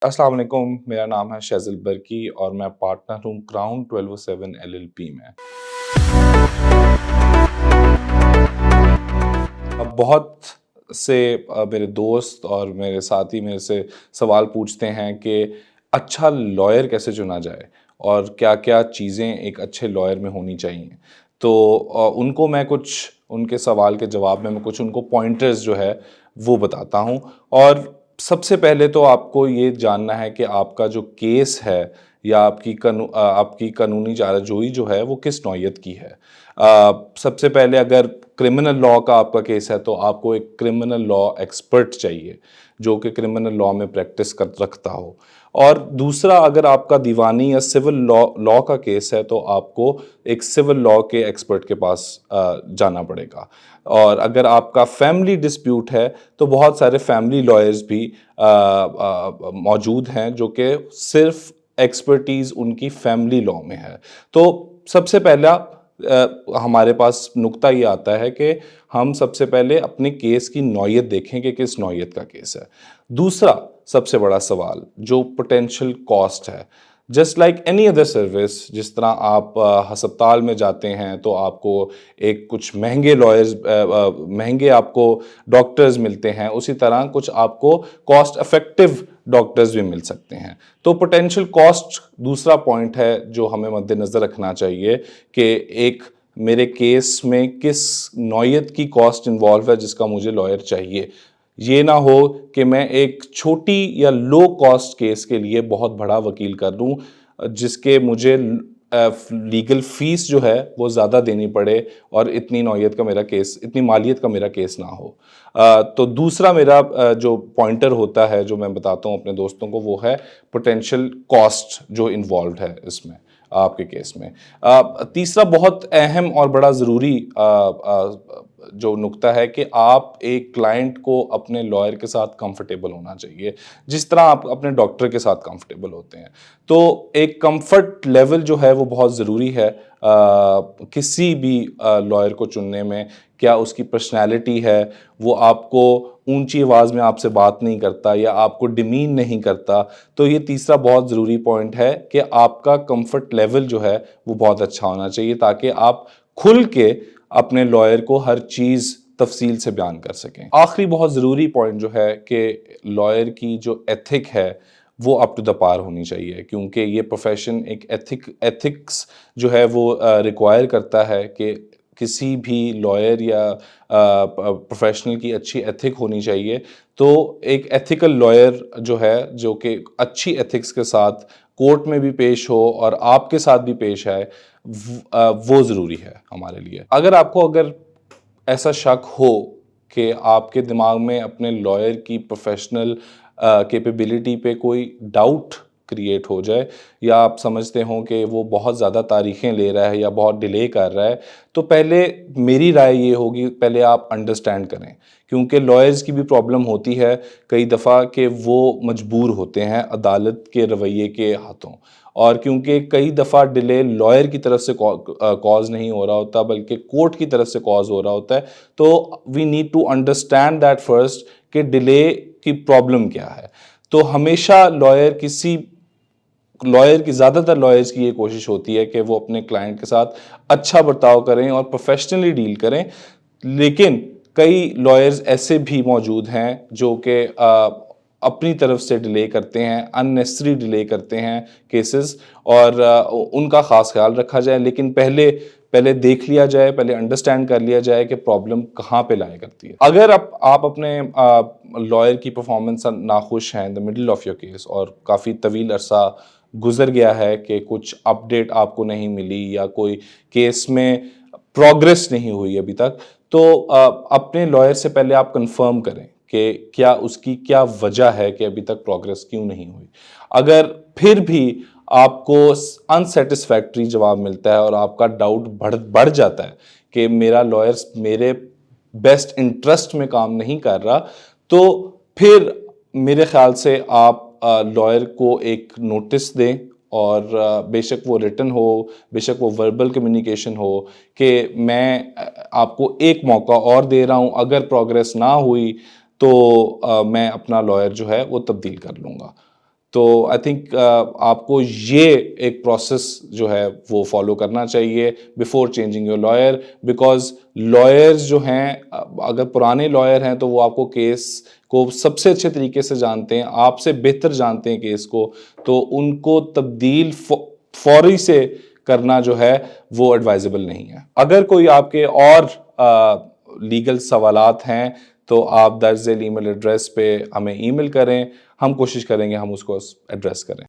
अस्सलाम वालेकुम, मेरा नाम है शैज़ल बरकी और मैं पार्टनर हूँ क्राउन 1207 एलएलपी में। अब बहुत से मेरे दोस्त और मेरे साथी मेरे से सवाल पूछते हैं कि अच्छा लॉयर कैसे चुना जाए और क्या-क्या चीज़ें एक अच्छे लॉयर में होनी चाहिए। तो उनको मैं कुछ उनके सवाल के जवाब में मैं कुछ उनको पॉइंटर्स जो है वो बताता हूँ। और सबसे पहले तो आपको ये जानना है कि आपका जो केस है या आपकी कानूनी चाराजोई जो है वो किस नौइयत की है। सबसे पहले अगर क्रिमिनल लॉ का आपका केस है तो आपको एक क्रिमिनल लॉ एक्सपर्ट चाहिए जो कि क्रिमिनल लॉ में प्रैक्टिस कर रखता हो। और दूसरा, अगर आपका दीवानी या सिविल लॉ लॉ का केस है तो आपको एक सिविल लॉ के एक्सपर्ट के पास जाना पड़ेगा। और अगर आपका फैमिली डिस्प्यूट है तो बहुत सारे फैमिली लॉयर्स भी मौजूद हैं जो कि सिर्फ एक्सपर्टीज़ उनकी फैमिली लॉ में है। तो सबसे पहला हमारे पास नुक्ता ये आता है कि हम सबसे पहले अपने केस की नौइयत देखें कि किस नौइयत का केस है। दूसरा सबसे बड़ा सवाल जो पोटेंशियल कॉस्ट है, just like any other service, जिस तरह आप हस्पताल में जाते हैं तो आपको एक कुछ महंगे लॉयर्स महंगे आपको डॉक्टर्स मिलते हैं, उसी तरह कुछ आपको कॉस्ट इफेक्टिव डॉक्टर्स भी मिल सकते हैं। तो पोटेंशियल कॉस्ट दूसरा पॉइंट है जो हमें मद्देनज़र रखना चाहिए कि एक मेरे केस में किस नौइयत की कॉस्ट इन्वॉल्व है जिसका मुझे लॉयर चाहिए। ये ना हो कि मैं एक छोटी या लो कॉस्ट केस के लिए बहुत बड़ा वकील कर लूँ जिसके मुझे लीगल फीस जो है वो ज़्यादा देनी पड़े और इतनी मालियत का मेरा केस ना हो। तो दूसरा मेरा जो पॉइंटर होता है जो मैं बताता हूँ अपने दोस्तों को, वो है पोटेंशियल कॉस्ट जो इन्वॉल्व है इसमें आपके केस में। तीसरा बहुत अहम और बड़ा ज़रूरी जो नुक्ता है कि आप एक क्लाइंट को अपने लॉयर के साथ कंफर्टेबल होना चाहिए, जिस तरह आप अपने डॉक्टर के साथ कंफर्टेबल होते हैं। तो एक कंफर्ट लेवल जो है वो बहुत ज़रूरी है किसी भी लॉयर को चुनने में। क्या उसकी पर्सनैलिटी है, वो आपको ऊंची आवाज़ में आपसे बात नहीं करता या आपको डिमीन नहीं करता। तो ये तीसरा बहुत ज़रूरी पॉइंट है कि आपका कंफर्ट लेवल जो है वो बहुत अच्छा होना चाहिए ताकि आप खुल के अपने लॉयर को हर चीज़ तफसील से बयान कर सकें। आखिरी बहुत ज़रूरी पॉइंट जो है कि लॉयर की जो एथिक है वो अप टू द पार होनी चाहिए, क्योंकि ये प्रोफेशन एक एथिक्स जो है वो रिक्वायर करता है कि किसी भी लॉयर या प्रोफेशनल की अच्छी एथिक होनी चाहिए। तो एक एथिकल लॉयर जो है जो कि अच्छी एथिक्स के साथ कोर्ट में भी पेश हो और आपके साथ भी पेश आए, वो ज़रूरी है हमारे लिए। अगर ऐसा शक हो कि आपके दिमाग में अपने लॉयर की प्रोफेशनल कैपेबिलिटी पे कोई डाउट क्रिएट हो जाए या आप समझते हो कि वो बहुत ज़्यादा तारीखें ले रहा है या बहुत डिले कर रहा है, तो पहले मेरी राय ये होगी पहले आप अंडरस्टैंड करें, क्योंकि लॉयर्स की भी प्रॉब्लम होती है कई दफ़ा कि वो मजबूर होते हैं अदालत के रवैये के हाथों। और क्योंकि कई दफ़ा डिले लॉयर की तरफ से कॉज नहीं हो रहा होता बल्कि कोर्ट की तरफ से कॉज हो रहा होता है, तो we need to understand that first कि डिले की प्रॉब्लम क्या है। तो हमेशा ज़्यादातर लॉयर्स की ये कोशिश होती है कि वो अपने क्लाइंट के साथ अच्छा बर्ताव करें और प्रोफेशनली डील करें। लेकिन कई लॉयर्स ऐसे भी मौजूद हैं जो कि अपनी तरफ से डिले करते हैं, अननेसेसरी डिले करते हैं केसेस, और उनका ख़ास ख्याल रखा जाए। लेकिन पहले पहले देख लिया जाए, पहले अंडरस्टैंड कर लिया जाए कि प्रॉब्लम कहाँ पे लाया करती है। अगर आप अपने लॉयर की परफॉर्मेंस से नाखुश हैं in the middle of your case और काफ़ी तवील अरसा गुजर गया है कि कुछ अपडेट आपको नहीं मिली या कोई केस में प्रोग्रेस नहीं हुई अभी तक, तो अपने लॉयर से पहले आप कंफर्म करें कि क्या उसकी क्या वजह है कि अभी तक प्रोग्रेस क्यों नहीं हुई। अगर फिर भी आपको अनसेटिस्फैक्ट्री जवाब मिलता है और आपका डाउट बढ़ जाता है कि मेरा लॉयर मेरे बेस्ट इंटरेस्ट में काम नहीं कर रहा, तो फिर मेरे ख्याल से आप लॉयर को एक नोटिस दें, और बेशक वो रिटन हो, बेशक वो वर्बल कम्युनिकेशन हो, कि मैं आपको एक मौका और दे रहा हूँ, अगर प्रोग्रेस ना हुई तो मैं अपना लॉयर जो है वो तब्दील कर लूँगा। تو آئی تھنک آپ کو یہ ایک پروسیس جو ہے وہ فالو کرنا چاہیے before changing your lawyer, because lawyers جو ہیں اگر پرانے لائر ہیں تو وہ آپ کو کیس کو سب سے اچھے طریقے سے جانتے ہیں، آپ سے بہتر جانتے ہیں کیس کو، تو ان کو تبدیل فوری سے کرنا جو ہے وہ ایڈوائزبل نہیں ہے۔ اگر کوئی آپ کے اور لیگل سوالات ہیں تو آپ درج ذیل ای میل ایڈریس پہ ہمیں ای میل کریں، ہم کوشش کریں گے ہم اس کو ایڈریس کریں۔